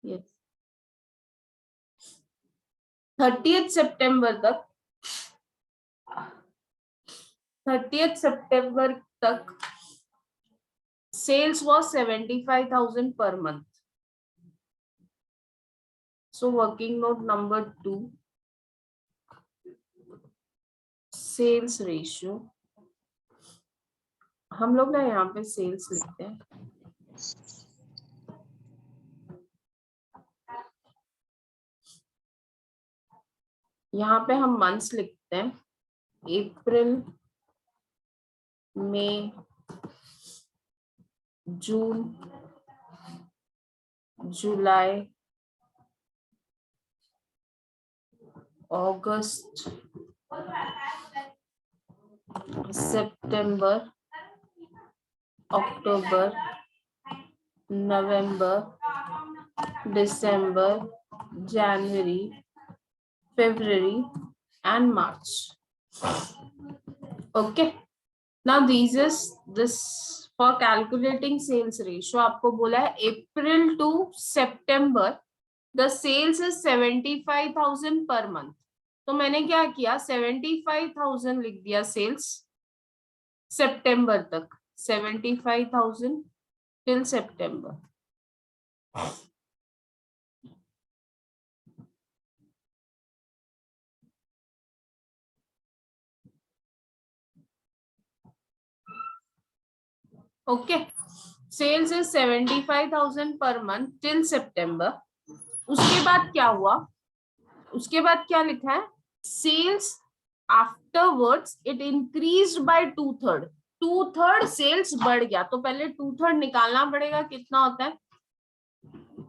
Yes 30th सितंबर तक sales was 75,000 per month. So working note number 2, sales ratio. हम लोग ना यहाँ पे सेल्स लिखते हैं, यहाँ पे हम मंथ्स लिखते हैं, अप्रैल, मई, जून, जुलाई, अगस्त, सितंबर, अक्टूबर, नवंबर, दिसंबर, जनवरी, February and March. Okay. Now this for calculating sales ratio. आपको बोला है April to September the sales is 75,000 per month. तो मैंने क्या किया 75,000 लिख दिया सेल्स सितंबर तक, 75,000 till September. Okay, sales is 75,000 per month till September. उसके बाद क्या हुआ, उसके बाद क्या लिखा है, sales afterwards it increased by 2/3 sales बढ़ गया. तो पहले 2/3 निकालना पड़ेगा, कितना होता है,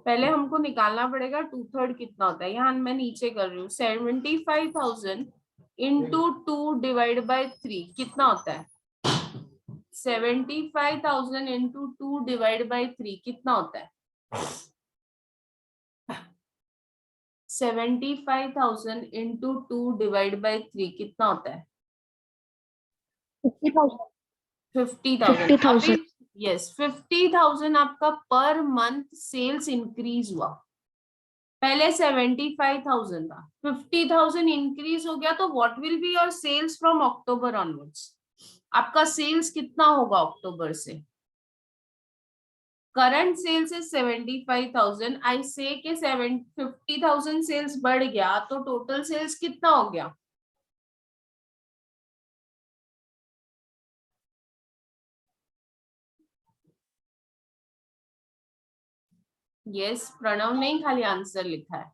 पहले हमको निकालना पड़ेगा 2/3 कितना होता है. यहाँ मैं नीचे कर रही हूँ, 75,000 इंटू 2 डिवाइड बाय 3 कितना होता है, 75,000 इंटू 2 डिवाइड बाय 3 कितना होता है, 75,000 इंटू 2 डिवाइड बाय 3 कितना होता है, 50,000. यस 50,000 आपका पर मंथ सेल्स इंक्रीज हुआ. पहले 75,000 था, 50,000 इंक्रीज हो गया. तो what will be your sales from October onwards, आपका सेल्स कितना होगा अक्टूबर से. Current sales is 75,000. आई से के 50,000 सेल्स बढ़ गया तो टोटल सेल्स कितना हो गया, यस प्रणव ने खाली आंसर लिखा है.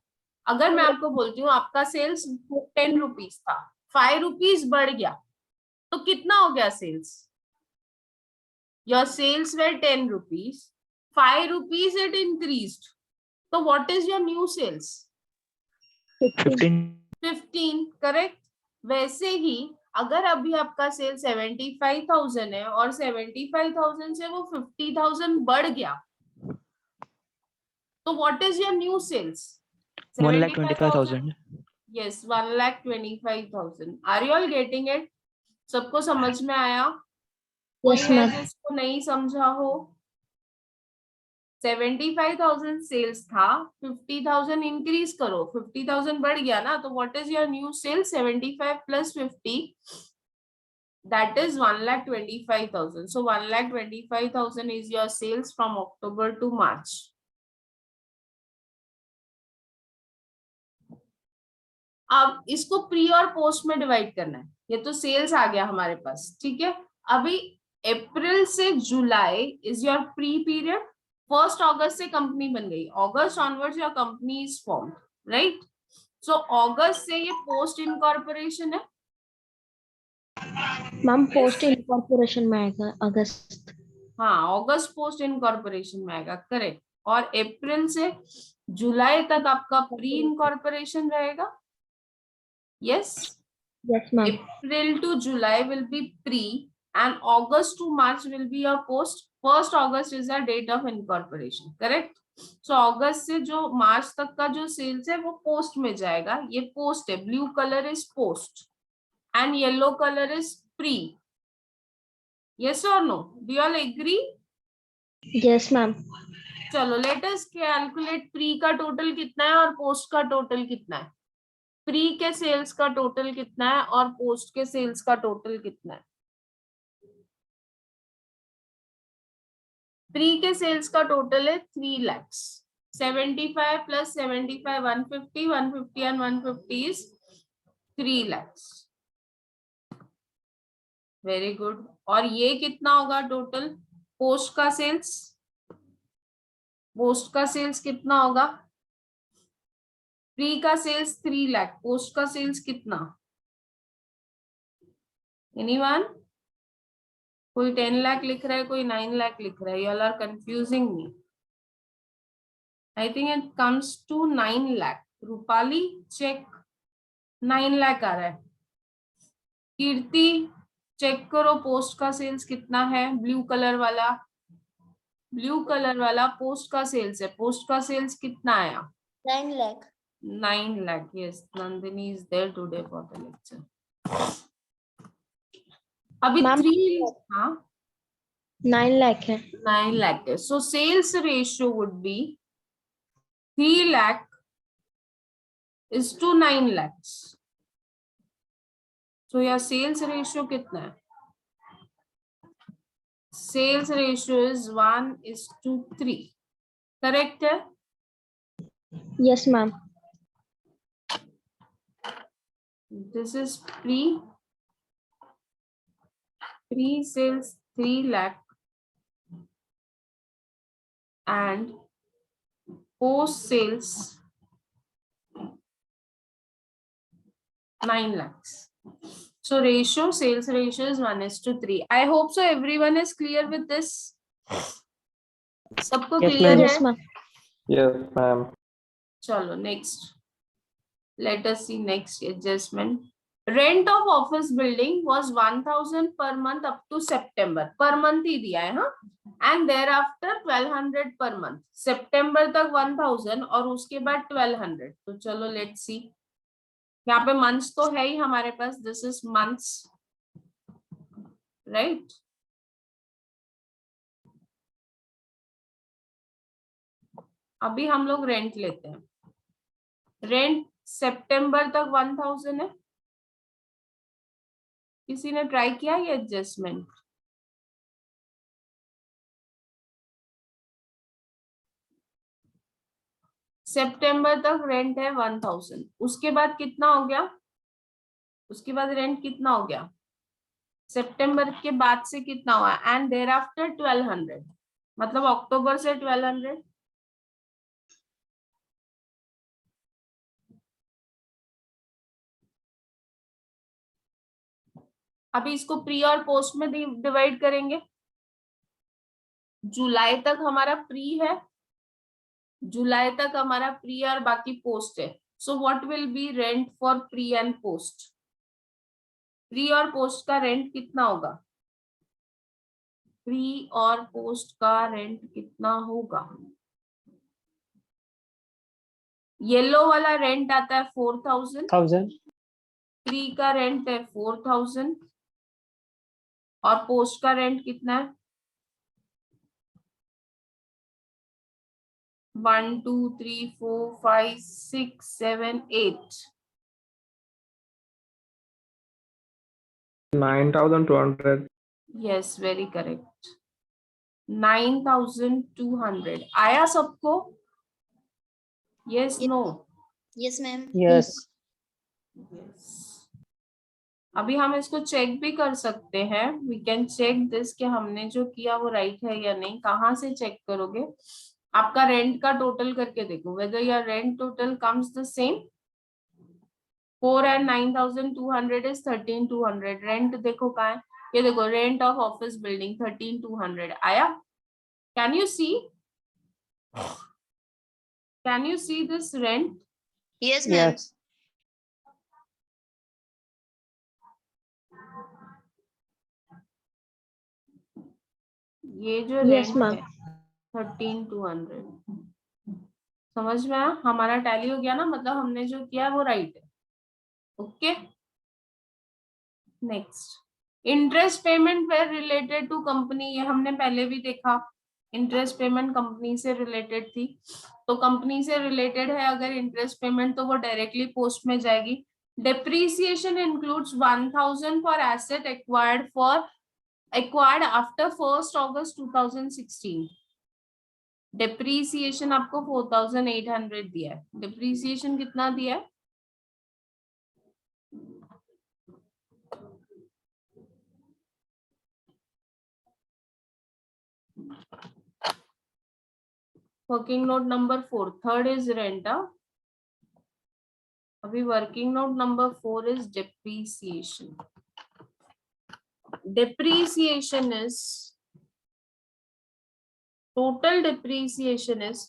अगर मैं आपको बोलती हूँ आपका सेल्स 10 रुपीज था, 5 रुपीज बढ़ गया तो कितना हो गया sales, your sales were 10 rupees, 5 rupees it increased. तो what is your new sales, 15. Correct. वैसे ही अगर अभी आपका सेल 75,000 है और 75,000 से वो 50,000 बढ़ गया तो what is your new sales, 1,25,000. Yes 1,25,000. Are you all getting it, सबको समझ में आया, कोई है जिसको नहीं समझा हो. 75,000 सेल्स था, 50,000 इंक्रीज करो, 50,000 बढ़ गया ना, तो what is your new sale, 75 plus 50 that is 1,25,000. So 1,25,000 is your sales from October to March. अब इसको प्री और पोस्ट में डिवाइड करना है. ये तो सेल्स आ गया हमारे पास, ठीक है. अभी अप्रैल से July is your pre period. 1 अगस्त से कंपनी बन गई, August onwards your company is formed, right. So अगस्त से ये पोस्ट इनकॉर्पोरेशन है. मैम पोस्ट इनकॉर्पोरेशन में आएगा अगस्त. हाँ अगस्त पोस्ट इनकॉर्पोरेशन में आएगा, करेक्ट. और अप्रैल से जुलाई तक आपका प्री इनकॉर्पोरेशन रहेगा. Yes yes ma'am. April to July will be pre and August to March will be your post. 1 August is the date of incorporation, correct. So August से जो March तक का जो sales है वो post में जाएगा. ये post है, blue color is post and yellow color is pre. Yes or no, do you all agree? Yes ma'am. चलो लेट अस कैलकुलेट प्री का टोटल कितना है और पोस्ट का टोटल कितना है। प्री के सेल्स का टोटल कितना है और पोस्ट के सेल्स का टोटल कितना है। प्री के सेल्स का टोटल है 3 lakh. 75 plus 75 150, 150 and 150 is 3 lakh. Very good. और ये कितना होगा टोटल पोस्ट का सेल्स। पोस्ट का सेल्स कितना होगा। प्री का सेल्स 3 लाख, पोस्ट का सेल्स कितना। एनीवन। कोई 10 लाख लिख रहा है, कोई 9 लाख लिख रहा है। You all are confusing me. I think it comes to 9 lakh. Rupali check, 9 lakh आ रहा है। कीर्ति चेक करो पोस्ट का सेल्स कितना है। ब्लू कलर वाला, ब्लू कलर वाला पोस्ट का सेल्स है। पोस्ट का सेल्स कितना आया। 9 lakh. 9 lakh. Yes, Nandini is there today for the lecture. अभी Ma'am, 3, हाँ 9 lakh है. 9 lakh है. So sales ratio would be 3 lakh is to 9 lakhs. So यहाँ sales ratio कितना है। Sales ratio is 1:3. Correct है। Yes, ma'am. This is pre sales 3 lakh and post sales 9 lakhs. So ratio, sales ratio is 1:3. I hope so everyone is clear with this. सबको Yes, clear ma'am. है। Yes, ma'am. Yes, ma'am. चलो next. Let us see next adjustment. Rent of office building was 1000 per month up to September. Per month ही दिया है हाँ। And thereafter 1200 per month. September तक 1000 और उसके बाद 1200. तो चलो let's see. यहाँ पे months तो है ही हमारे पास. This is months, right? अभी हम लोग रेंट लेते हैं. रेंट सितंबर तक 1000 है. किसी ने ट्राई किया ये एडजस्टमेंट। सितंबर तक रेंट है 1000। उसके बाद कितना हो गया। उसके बाद रेंट कितना हो गया। सितंबर के बाद से कितना हुआ। एंड देयर आफ्टर 1200, मतलब अक्टूबर से 1200। अभी इसको प्री और पोस्ट में डिवाइड करेंगे। जुलाई तक हमारा प्री है, जुलाई तक हमारा प्री और बाकी पोस्ट है। So what will B rent for pre and post. Pre और पोस्ट का रेंट कितना होगा। प्री और पोस्ट का रेंट कितना होगा। येलो वाला रेंट आता है 4000। प्री का रेंट है 4000 और पोस्ट का रेंट कितना है 1 2 3 4 5 6 7 8 9,200. यस वेरी करेक्ट 9200 आया सबको। Yes no. Yes, ma'am. Yes. Yes अभी हम इसको चेक भी कर सकते हैं। वी कैन चेक दिस कि हमने जो किया वो राइट है या नहीं। कहाँ से चेक करोगे। आपका रेंट का टोटल करके देखो whether your rent total comes the same. 4 and 9200 is 13200। Rent देखो कहाँ है। ये देखो रेंट ऑफ ऑफिस बिल्डिंग 13200 आया। Can you see, can you see this rent. Yes, ma'am. Yes. ये जो Yes, रेंट ma'am. है 13200 समझ में आया। हमारा टैली हो गया ना, मतलब हमने जो किया वो राइट है। Okay next interest payment were related to company. ये हमने पहले भी देखा। इंटरेस्ट पेमेंट कंपनी से रिलेटेड थी, तो कंपनी से रिलेटेड है अगर इंटरेस्ट पेमेंट तो वो डायरेक्टली पोस्ट में जाएगी. Depreciation includes 1000 for asset acquired after 1st August 2016. Depreciation आपको 4800 दिया है. डेप्रीसिएशन कितना दिया है? Working note number 4, third is rent. अभी working note number 4 is depreciation. Depreciation is total depreciation is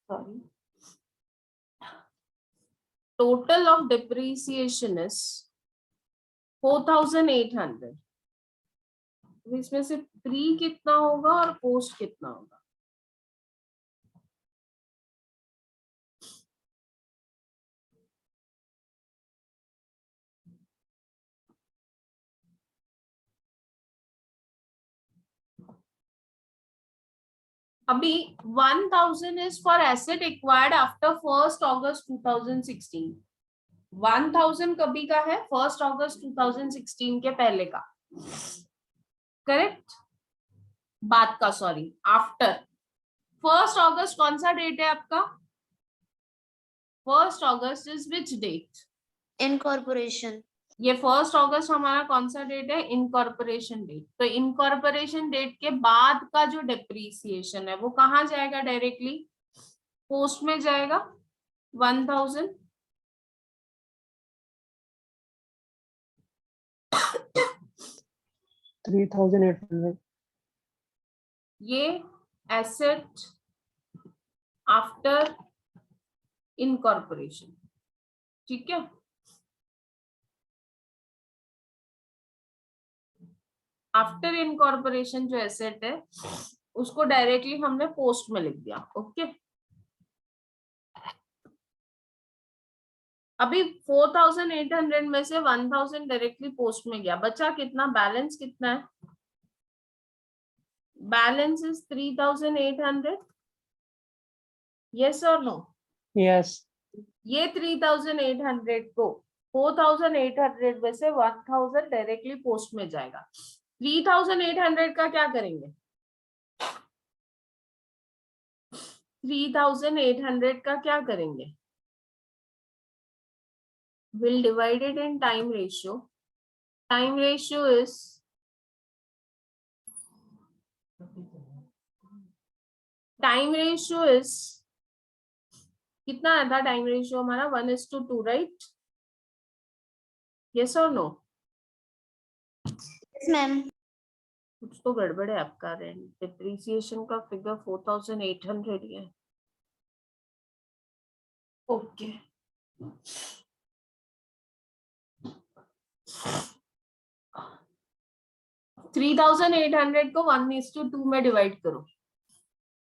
sorry, total of depreciation is 4800. इसमें से pre कितना होगा और पोस्ट कितना होगा? अभी 1000 is for asset acquired after 1st August 2016. 1000 कभी का है? 1st August 2016 के पहले का. करेक्ट? बाद का, सॉरी, आफ्टर 1st August कौन सा डेट है आपका? 1st August is which date? Incorporation. ये 1st August हमारा कौन सा डेट है? Incorporation date. तो इनकॉर्पोरेशन डेट के बाद का जो डेप्रीसिएशन है वो कहाँ जाएगा? डायरेक्टली पोस्ट में जाएगा. 1000 3800. ये एसेट आफ्टर इनकॉर्पोरेशन. ठीक है, आफ्टर इनकॉर्पोरेशन जो एसेट है उसको डायरेक्टली हमने पोस्ट में लिख दिया. ओके, अभी 4800 में से 1000 डायरेक्टली पोस्ट में गया. बचा कितना? बैलेंस कितना है? Balance is 3800. यस और नो? Yes. ये 3800 को 4800 में से 1000 डायरेक्टली पोस्ट में जाएगा. 3800 का क्या करेंगे? 3800 का क्या करेंगे? Will divide it in time ratio. Time ratio is कितना आया था? टाइम रेशियो हमारा 1:2, राइट? यस और नो? Yes ma'am. कुछ तो गड़बड़ है आपका. रेंट डिप्रिसिएशन का फिगर 4800 ही है. ओके, थ्री 3800 को 1:2 में डिवाइड करो.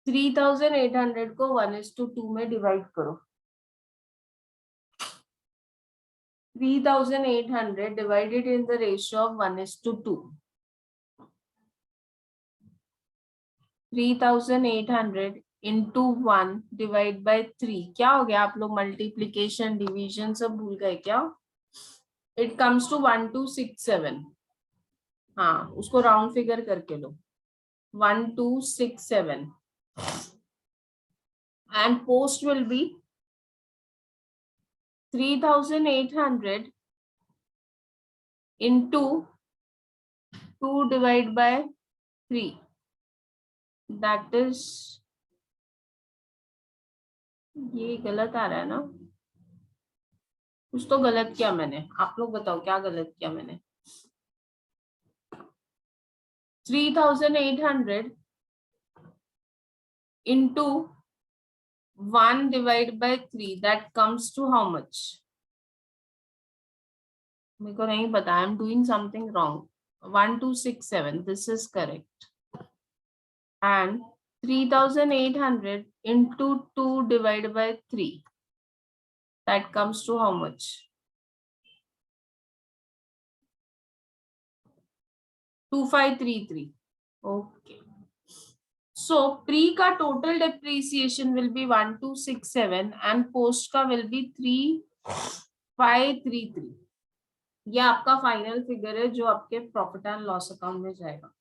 3800 को 1:2 में डिवाइड करो. 3800 divided in the ratio of 1:2. 3800 into 1 divide by 3. क्या हो गया? आप लोग मल्टीप्लीकेशन डिवीजन सब भूल गए क्या? It comes to 1267. हाँ, उसको राउंड फिगर करके लो. 1267 and post will be 3800 into 2 divided by 3. That is, ये गलत आ रहा है ना? कुछ तो गलत किया मैंने. आप लोग बताओ क्या गलत किया मैंने? 3800 into 1 divided by 3. That comes to how much? मेरे को नहीं पता. I am doing something wrong. 1267. This is correct. And 3800 into 2 divided by 3. That comes to how much? 2533. Okay, so pre का total depreciation will be 1267 and post का will be 3533। ये आपका final figure है जो आपके प्रॉफिट एंड लॉस अकाउंट में जाएगा।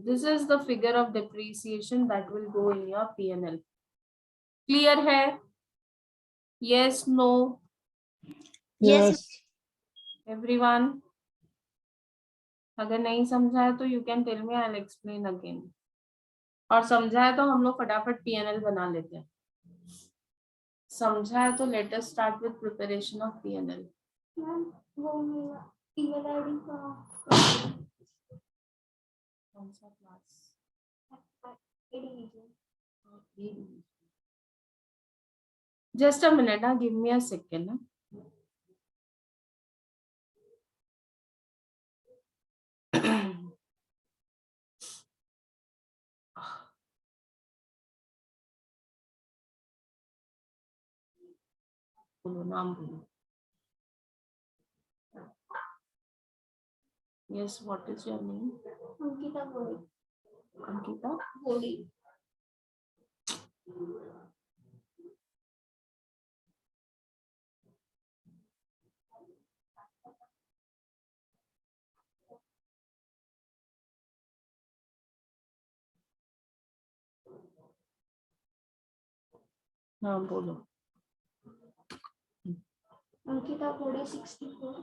This is the figure of depreciation that will go in your P&L। Clear है? Yes, no, Yes. एवरीवन? अगर नहीं समझा है तो you can tell me, I will explain again. और समझा है तो हम लोग फटाफट P&L बना लेते हैं। समझा है तो let us start with preparation of P&L। वो मेरा ईमेल आईडी का कौन सा class? एडीवीजन। Just a minute, give me a second. बोलो, नाम बोलो। Yes, what is your name? Ankita बोली। Ankita? बोली। हाँ बोलो। अंकिता बोली 64।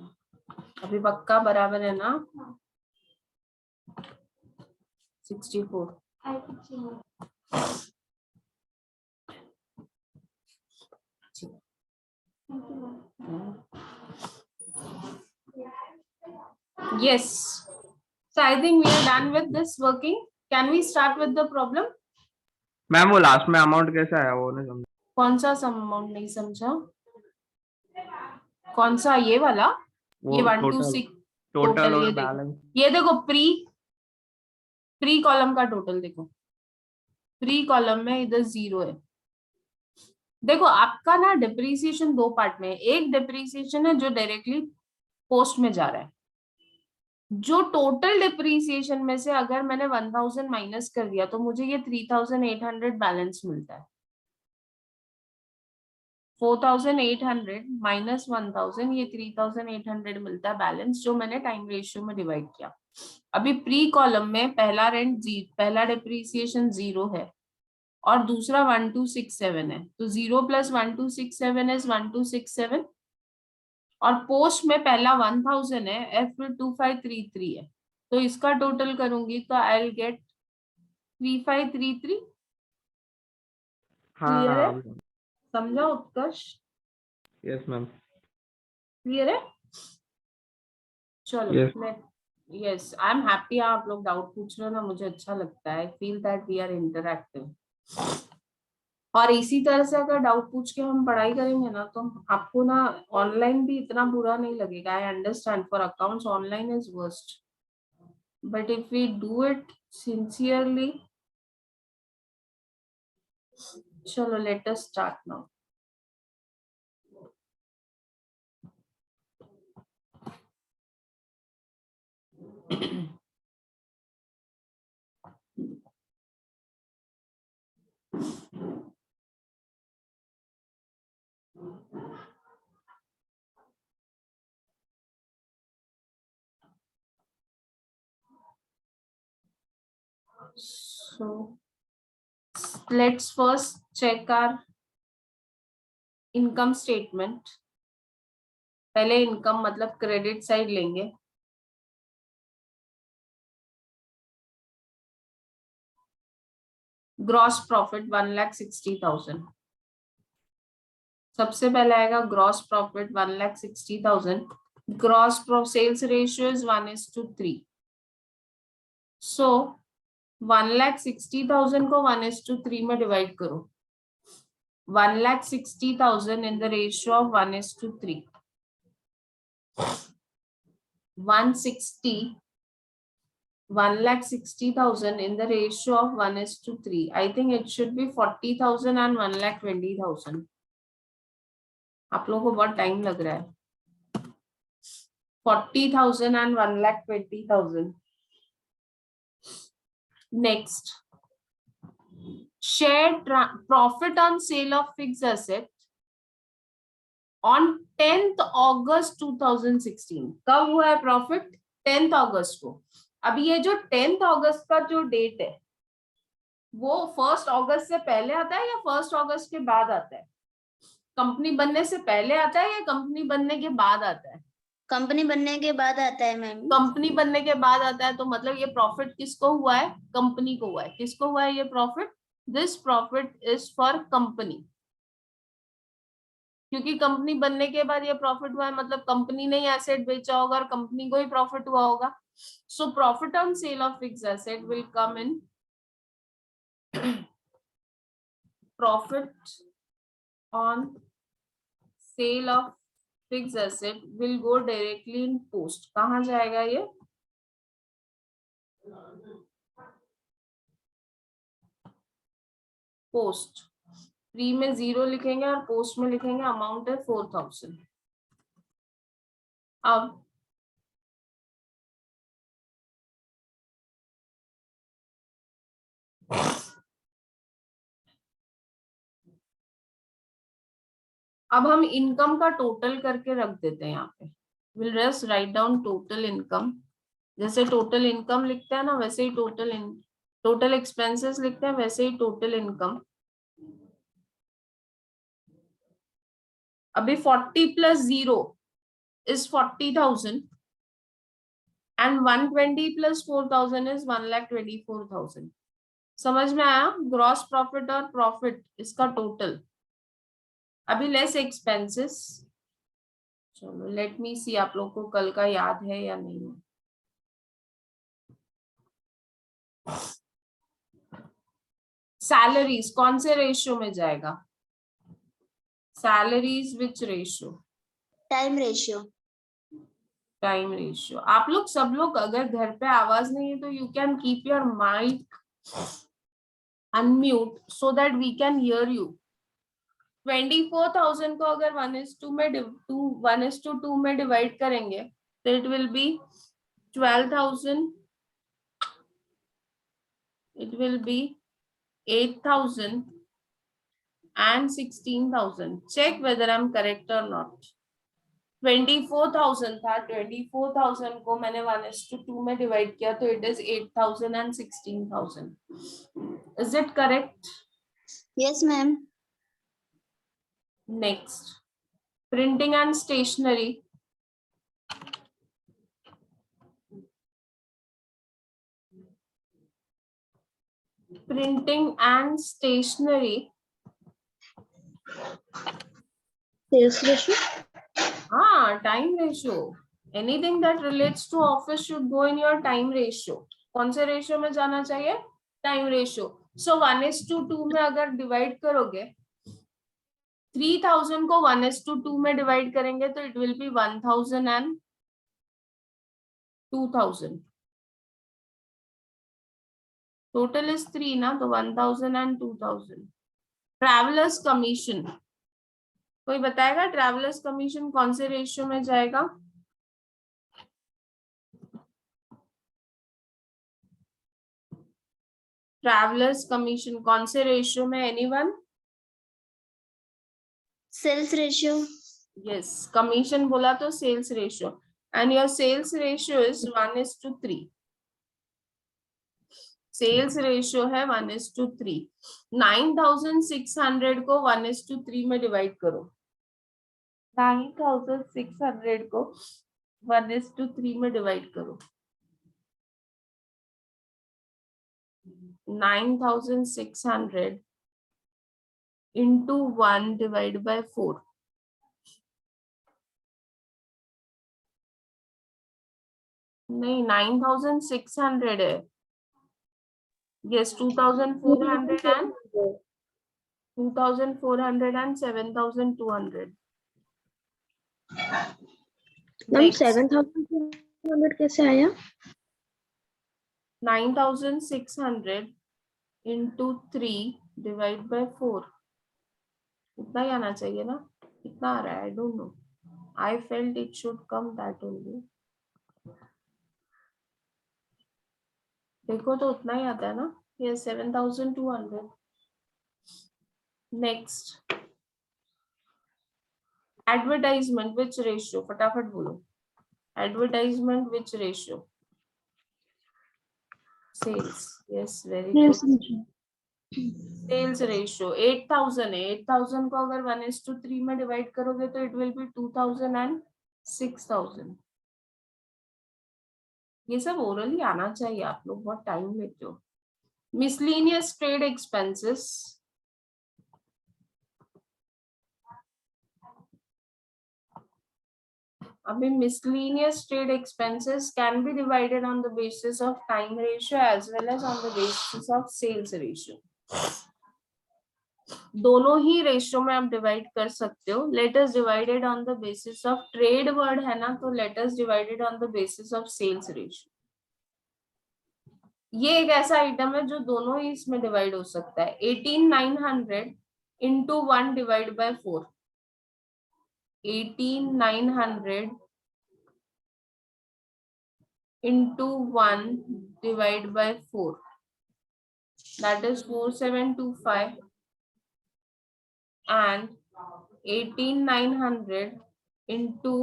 अभी पक्का बराबर है ना? 64। I think so. Thank you. Yes. So I think we are done with this working. Can we start with the problem? Ma'am वो लास्ट में अमाउंट कैसा है वो नहीं समझा। कौन सा अमाउंट नहीं समझा? कौन सा? ये वाला? ये 126 टोटल ये और देखो, बैलेंस। ये देखो प्री कॉलम का टोटल देखो। प्री कॉलम में इधर 0 है। देखो आपका ना डिप्रिसिएशन दो पार्ट में है। एक डिप्रिसिएशन है जो डायरेक्टली पोस्ट में जा रहा है। जो टोटल डिप्रिसिएशन में से अगर मैंने 1000 माइनस कर दिया तो मुझे ये 3800 बैलेंस मिलता है। 4800 माइनस 1000, ये 3800 मिलता है बैलेंस, जो मैंने टाइम रेशियो में डिवाइड किया। अभी प्री कॉलम में पहला पहला डिप्रिसिएशन 0 है और दूसरा 1267 है, तो 0 प्लस 1267 इज 1267। और पोस्ट में पहला 1000 है, एफ 2533 है, तो इसका टोटल करूंगी तो आई विल गेट 3533। क्लियर है? हाँ समझा उत्कर्ष? Yes ma'am. क्लियर है? चलो यस मैं, यस आई एम हैप्पी। आप लोग डाउट पूछ रहे हो ना, मुझे अच्छा लगता है। Feel that we are interactive. और इसी तरह से अगर डाउट पूछ के हम पढ़ाई करेंगे ना तो आपको ना ऑनलाइन भी इतना बुरा नहीं लगेगा। I understand for accounts online is worst, but if we do it sincerely. चलो let us start now. So let's first check our income statement. पहले इनकम मतलब क्रेडिट साइड लेंगे। Gross profit 1,60,000। सबसे पहले आएगा gross profit 1,60,000। Gross sales ratio is 1:3। So 1,60,000 को 1:3 में divide करो। 1,60,000 in the ratio of 1:3. 1,60,000 in the ratio of 1:3. I think it should be 40,000 and 1,20,000. आप लोगों को बहुत टाइम लग रहा है। 40,000 and 1,20,000. Next, share profit on sale of fixed asset on 10th August 2016। कब हुआ है प्रॉफिट? 10th अगस्त को। अभी ये जो 10th अगस्त का जो डेट है वो 1st अगस्त से पहले आता है या 1st अगस्त के बाद आता है? कंपनी बनने से पहले आता है या कंपनी बनने के बाद आता है? कंपनी बनने के बाद आता है मैम। कंपनी बनने के बाद आता है, तो मतलब ये प्रॉफिट किसको हुआ है? कंपनी को हुआ है। किसको हुआ है ये profit? This profit is for company, क्योंकि कंपनी बनने के बाद ये प्रॉफिट हुआ है, मतलब कंपनी ने एसेट बेचा होगा और कंपनी को ही प्रॉफिट हुआ होगा। So profit on sale of fixed asset will come in profit on sale of fixed asset will go directly in post. कहाँ जाएगा ये? पोस्ट। प्री में 0 लिखेंगे और पोस्ट में लिखेंगे अमाउंट है 4000। अब हम इनकम का टोटल करके रख देते हैं यहाँ पे। Will just write down total income. जैसे टोटल इनकम लिखते हैं ना, वैसे ही टोटल एक्सपेंसेस लिखते हैं, वैसे ही टोटल इनकम। अभी 40 + 0 is 40,000 and 120 + 4,000 is 1,24,000। समझ में आया? ग्रॉस प्रॉफिट और प्रॉफिट इसका टोटल। अभी लेस एक्सपेंसेस। चलो लेट मी सी आप लोग को कल का याद है या नहीं। सैलरीज कौन से रेशियो में जाएगा? सैलरीज विच ratio? Time ratio. Time ratio. आप लोग सब लोग अगर घर पे आवाज नहीं है तो you can keep your mic unmute so that we can hear you. 24,000 को अगर 1:2 में डिवाइड करेंगे तो it will be 12,000, it will be 8,000 and 16,000. Check whether I'm correct or not. 24,000 था, 24,000 को मैंने 1:2 में डिवाइड किया तो it is 8,000 and 16,000. Is it correct? Yes ma'am. Next, printing and stationery. Printing and stationery. Sales ratio. हाँ, time ratio. Anything that relates to office should go in your time ratio. कौन से ratio में जाना चाहिए? Time ratio. सो 1:2 में अगर divide करोगे, 3,000 को 1:2 में डिवाइड करेंगे तो it will B 1,000 and 2,000। Total is 3 ना, तो 1,000 and 2,000। ट्रैवलर्स कमीशन, कोई बताएगा ट्रैवलर्स कमीशन कौन से रेशियो में जाएगा? ट्रैवलर्स कमीशन कौन से रेशियो में? Anyone? Sales ratio. Yes, commission बोला तो sales ratio, and your sales ratio is 1:3। Sales ratio है 1:3। 9,600 को 1:3 में डिवाइड करो। 9,600 को 1:3 में डिवाइड करो। 9,600 into 1 divided by 4। नहीं, 9,600 है। Yes, 2,400 and 7,200। मैम 7,200 कैसे आया? 9,600 into 3 divided by 4। इतना ही आना चाहिए ना? कितना आ रहा है? I don't know. I felt it should come that only. देखो तो उतना ही आता है ना, ये 7,200। नेक्स्ट, एडवर्टाइजमेंट विच रेशियो, फटाफट बोलो, advertisement which ratio, sales, yes very Sales good. ratio. Sales ratio 8,000 है, 8,000 को अगर 1:3 में डिवाइड करोगे तो इट विल बी 2,000 एंड 6,000। ये सब ओरली आना चाहिए, आप लोग बहुत टाइम लेते हो। मिसलेनियस ट्रेड एक्सपेंसेस, अभी miscellaneous trade expenses can be divided on the basis of time ratio as well as on the basis of sales ratio. दोनों ही रेशियो में आप डिवाइड कर सकते हो। Let us divided on the basis of trade word है ना, तो let us divided on the basis of sales ratio. ये एक ऐसा आइटम है जो दोनों ही इसमें डिवाइड हो सकता है। 18,900 into 1 divide by 4, 18,900 into 1 divide by 4, that is 4,725, and 18,900 into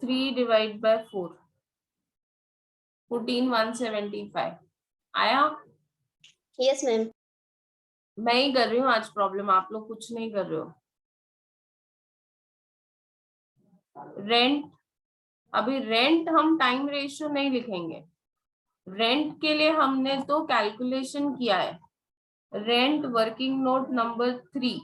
3 divide by 4, 14,175 आया। Yes, ma'am. मैं ही कर रही हूँ आज प्रॉब्लम, आप लोग कुछ नहीं कर रहे हो। रेंट, अभी रेंट हम टाइम रेशियो नहीं लिखेंगे, रेंट के लिए हमने तो कैलकुलेशन किया है। Rent working note number 3,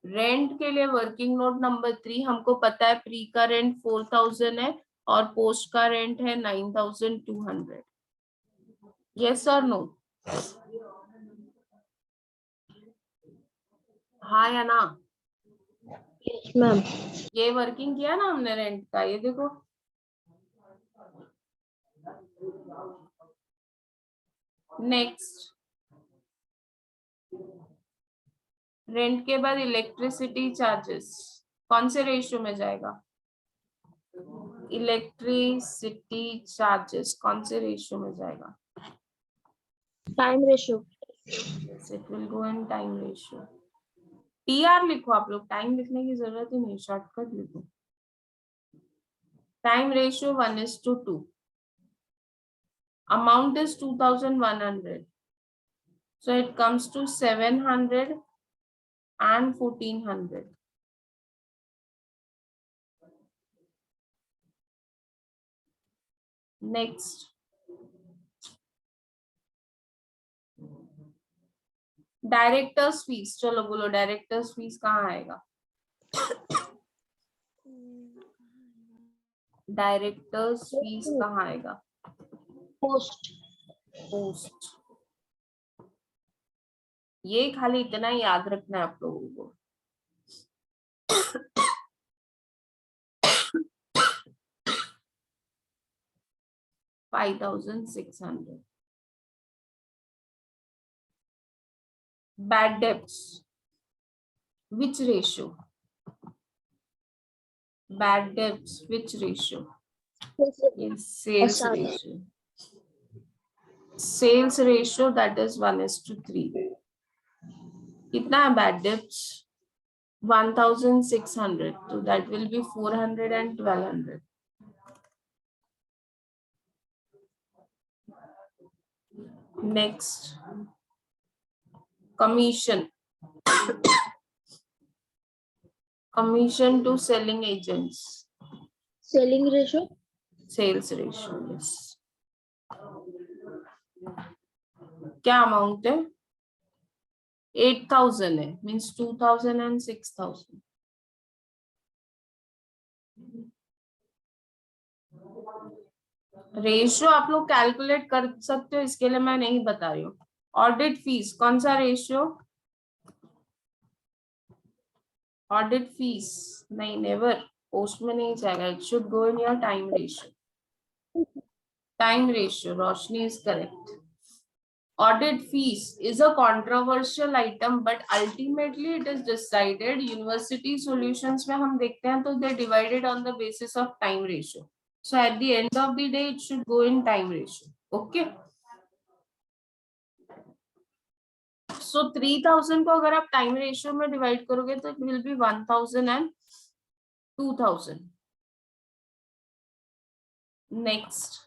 rent के लिए वर्किंग नोट नंबर 3 हमको पता है, प्री का रेंट 4,000 है और पोस्ट का रेंट है 9,200। यस और नो? हाँ या ना? Yes, ma'am. ये वर्किंग किया ना हमने रेंट का, ये देखो। नेक्स्ट, रेंट के बाद इलेक्ट्रिसिटी चार्जेस कौन से रेशियो में जाएगा? इलेक्ट्रिसिटी चार्जेस कौन से रेशियो में जाएगा? Time ratio. Yes, it will go in time ratio. TR लिखो आप लोग, टाइम लिखने की जरूरत ही नहीं, शॉर्टकट लिखो। Time ratio 1:2, amount is 2,100, so it comes to 700 and 1,400. Next, directors fees, चलो बोलो डायरेक्टर्स फीस कहाँ आएगा? डायरेक्टर्स फीस कहाँ आएगा? Post. पोस्ट। ये खाली इतना ही याद रखना है आप लोगों को। $5,600। Bad debts, which ratio? Bad debts, which ratio? Yes, sales SR. ratio. Sales ratio, that is 1:3. कितना है bad debts? 1,600, so that will be 400 and 1,200. Next, commission. Commission to selling agents. Selling ratio. Sales ratio, yes. क्या amount है? 8,000 है, means 2,000 and 6,000। Ratio आप लोग calculate कर सकते हो, इसके लिए मैं नहीं बता रही हूँ। ऑडिट फीस कौन सा रेशियो? ऑडिट फीस नहीं, नेवर, पोस्ट में नहीं जाएगा, it should go in your time ratio. Time ratio, Roshni is correct. Audit fees is a controversial item, but ultimately it is decided. University solutions में हम देखते हैं तो they divided on the basis of time ratio. So at the end of the day, it should go in time ratio. Okay. So 3000 को अगर आप time ratio में divide करोगे तो it will be 1000 and 2000. Next.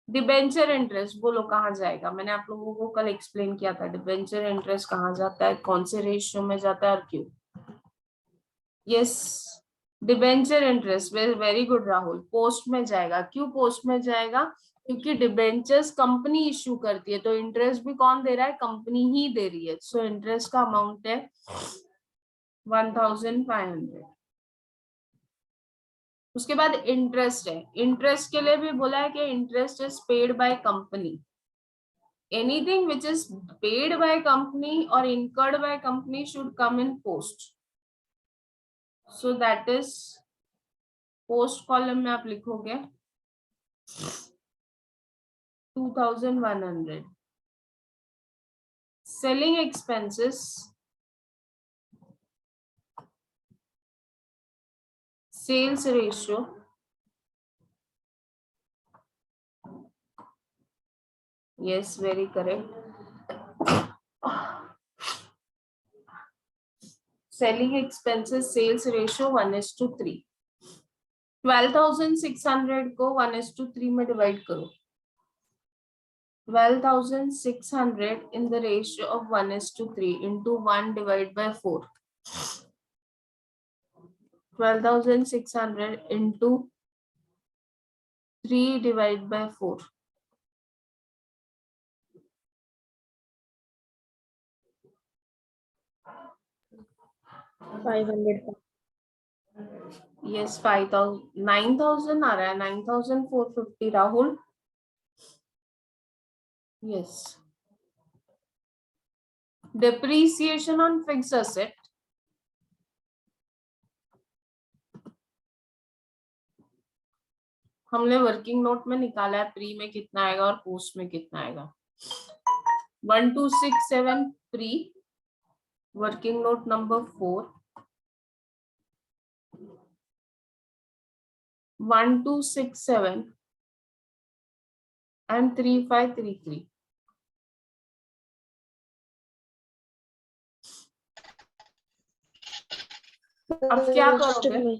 Debenture interest बोलो कहाँ जाएगा? मैंने आप लोगों को कल एक्सप्लेन किया था डिबेंचर इंटरेस्ट कहाँ जाता है, कौन से रेशियो में जाता है और क्यों. Yes, debenture interest very good Rahul, post में जाएगा. क्यों पोस्ट में जाएगा? क्योंकि डिबेंचर्स कंपनी इश्यू करती है, तो इंटरेस्ट भी कौन दे रहा है? कंपनी ही दे रही है. सो इंटरेस्ट का अमाउंट है 1500. उसके बाद इंटरेस्ट है. इंटरेस्ट के लिए भी बोला है कि interest is paid by company. Anything which is paid by company or incurred by company should come in post. So that is post column में आप लिखोगे 2100. Selling expenses, sales ratio, yes, very correct. Selling expenses sales ratio 1:3. 12,600 को 1:3 में divide करो. 12,600 in the ratio of 1:3 into 1 divided by 4. 12,600 into 3 divided by 4. Yes, 5,000, 9,000 आ रहा है, 9,450 Rahul. Yes. Depreciation on fixed asset. हमने working note में निकाला है प्री में कितना आएगा और पोस्ट में कितना आएगा. 1267 pre, working note number 4. 1267 and 3533. अब क्या करोगे?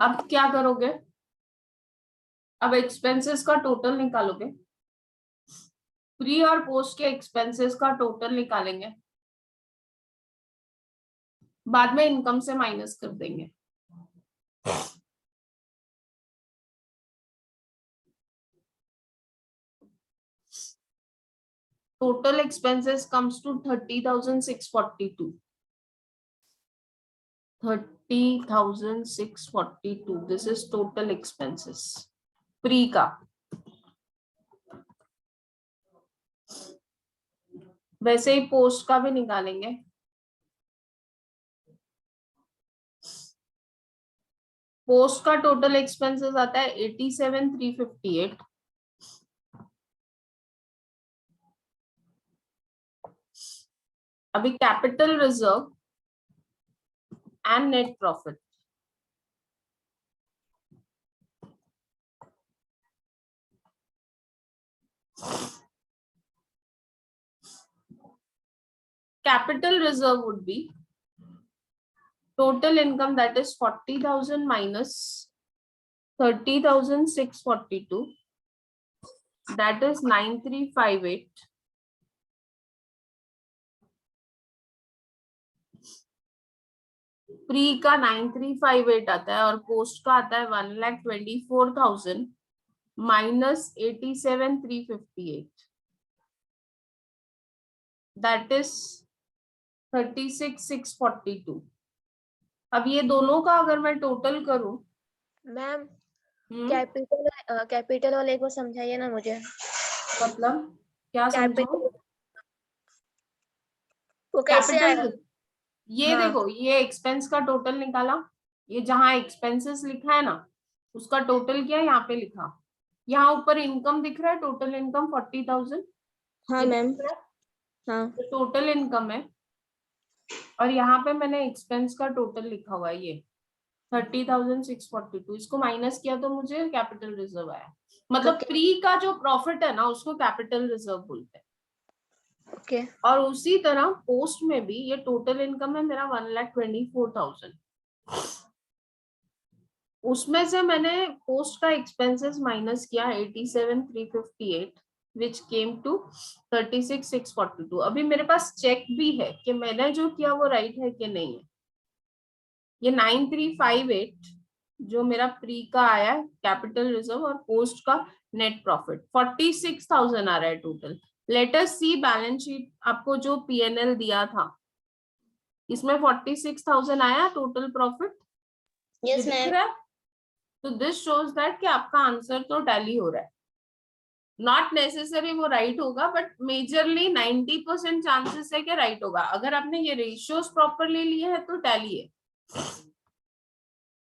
अब क्या करोगे? अब एक्सपेंसेस का टोटल निकालोगे. प्री और पोस्ट के एक्सपेंसेस का टोटल निकालेंगे, बाद में इनकम से माइनस कर देंगे. Total expenses comes to 30,642. 30,642. This is total expenses. Pre का. वैसे ही पोस्ट का भी निकालेंगे. पोस्ट का टोटल एक्सपेंसेस आता है 87,358. अभी capital reserve and net profit. Capital reserve would be total income, that is 40,000 minus 30,642, that is 9,358. Pre का 9,358 आता है और पोस्ट का आता है 1,24,000 minus 87,358. That is 36,642. अब ये दोनों का अगर मैं टोटल करूं, मैम कैपिटल वाले को समझाइए ना मुझे. मतलब क्या समझाऊं? वो कैसे आएगा? ये देखो, ये एक्सपेंस का टोटल निकाला, ये जहां एक्सपेंसेस लिखा है ना उसका टोटल किया, यहाँ पे लिखा. यहाँ ऊपर इनकम दिख रहा है, टोटल इनकम 40,000. हाँ मैम, हाँ टोटल इनकम है और यहाँ पे मैंने एक्सपेंस का टोटल लिखा हुआ है, ये 30,642, इसको माइनस किया तो मुझे कैपिटल रिजर्व आया। मतलब Okay. प्री का जो प्रॉफिट है ना उसको कैपिटल रिजर्व बोलते हैं। ओके और उसी तरह पोस्ट में भी ये टोटल इनकम है मेरा 1,24,000, उसमें से मैंने पोस्ट का एक्सपेंसेस माइनस किया 87,358 विच केम टू 36,642। अभी मेरे पास चेक भी है कि मैंने जो किया वो राइट है कि नहीं है। ये 9358 जो मेरा प्री का आया कैपिटल रिजर्व और पोस्ट का नेट प्रॉफिट 46,000 आ रहा है टोटल। लेट अस सी बैलेंस शीट, आपको जो पीएनएल दिया था इसमें 46,000 आया टोटल प्रॉफिट, यस दिख मैम, रहा है? तो दिस शोज दैट कि आपका आंसर तो टैली हो रहा है। नॉट नेसेसरी वो राइट होगा बट मेजरली 90% चांसेस है कि राइट होगा। अगर आपने ये रेशियोज प्रॉपरली लिए हैं तो टैली है।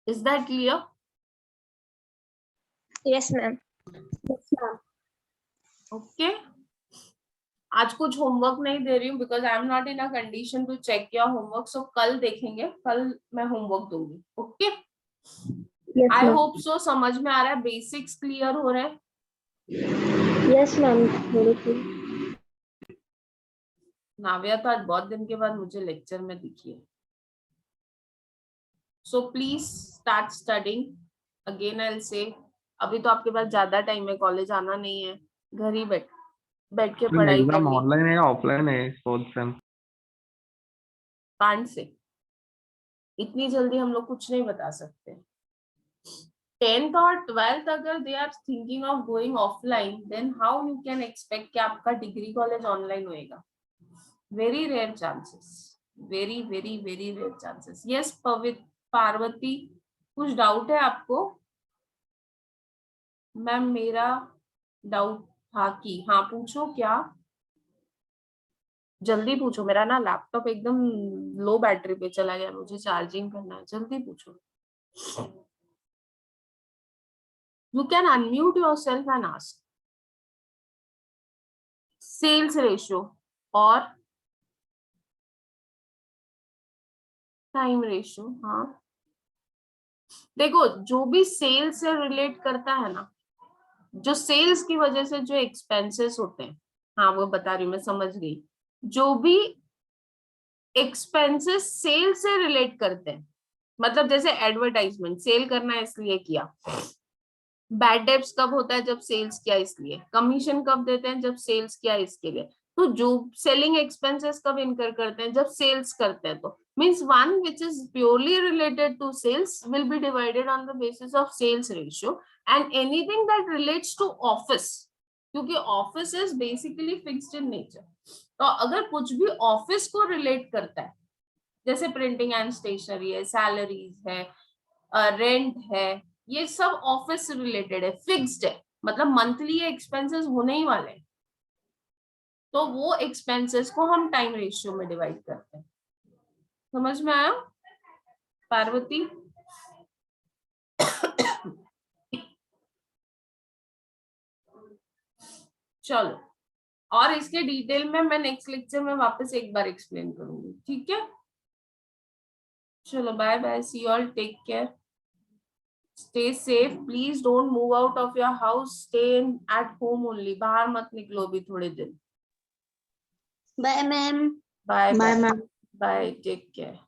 Is that clear? Yes ma'am, okay, आज कुछ होमवर्क नहीं दे रही हूँ because I am not in a condition to check your homework, so कल देखेंगे, कल मैं होमवर्क दूंगी। ओके, आई होप सो समझ में आ रहा है, बेसिक्स क्लियर हो रहे हैं। यस मैम, नाविया तो आज बहुत दिन के बाद मुझे लेक्चर में दिखी है। So please start studying again. I will say अभी तो आपके पास ज्यादा टाइम है, कॉलेज आना नहीं है, घर ही बैठ के पढ़ाई एग्जाम करनी। ऑनलाइन है ऑफलाइन है फोर्थ सेम? कांड से इतनी जल्दी हम लोग कुछ नहीं बता सकते। 10th और 12th अगर they are thinking of going offline then how you can expect कि आपका डिग्री कॉलेज ऑनलाइन होएगा? Very rare chances, very very very rare chances. Yes Parvati, कुछ डाउट है आपको? मैम मेरा डाउट था कि, हाँ पूछो, क्या? जल्दी पूछो, मेरा ना लैपटॉप एकदम लो बैटरी पे चला गया, मुझे चार्जिंग करना है, जल्दी पूछो। You can unmute yourself and ask. Sales ratio और टाइम रेशियो। हाँ देखो, जो भी सेल्स से रिलेट करता है ना, जो सेल्स की वजह से जो एक्सपेंसेस होते हैं, हाँ वो बता रही हूँ, मैं समझ गई। जो भी एक्सपेंसेस सेल से रिलेट करते हैं, मतलब जैसे एडवर्टाइजमेंट सेल करना है इसलिए किया, बैड डेब्ट्स कब होता है? जब सेल्स किया इसलिए। कमीशन कब देते हैं? जब सेल्स किया इसके लिए। तो जो सेलिंग एक्सपेंसेस कब इनकर करते हैं? जब सेल्स करते हैं। तो means one which is purely related to sales will be divided on the basis of sales ratio, and anything that relates to office, क्योंकि office is basically fixed in nature, तो अगर कुछ भी ऑफिस को relate करता है, जैसे printing and stationery है, सैलरीज है, रेंट है, ये सब ऑफिस से रिलेटेड है, फिक्स्ड है, मतलब मंथली ये एक्सपेंसेस होने ही वाले हैं, तो वो एक्सपेंसेस को हम टाइम रेशियो में डिवाइड करते हैं। समझ में आया पार्वती? चलो, और इसके डिटेल में मैं नेक्स्ट लेक्चर में वापस एक बार एक्सप्लेन करूंगी, ठीक है? चलो bye bye, see you all, take care, stay safe, please don't move out of your house, stay at home only, बाहर मत निकलो भी थोड़े दिन। Bye ma'am, bye bye bye ma'am. Bye, take care.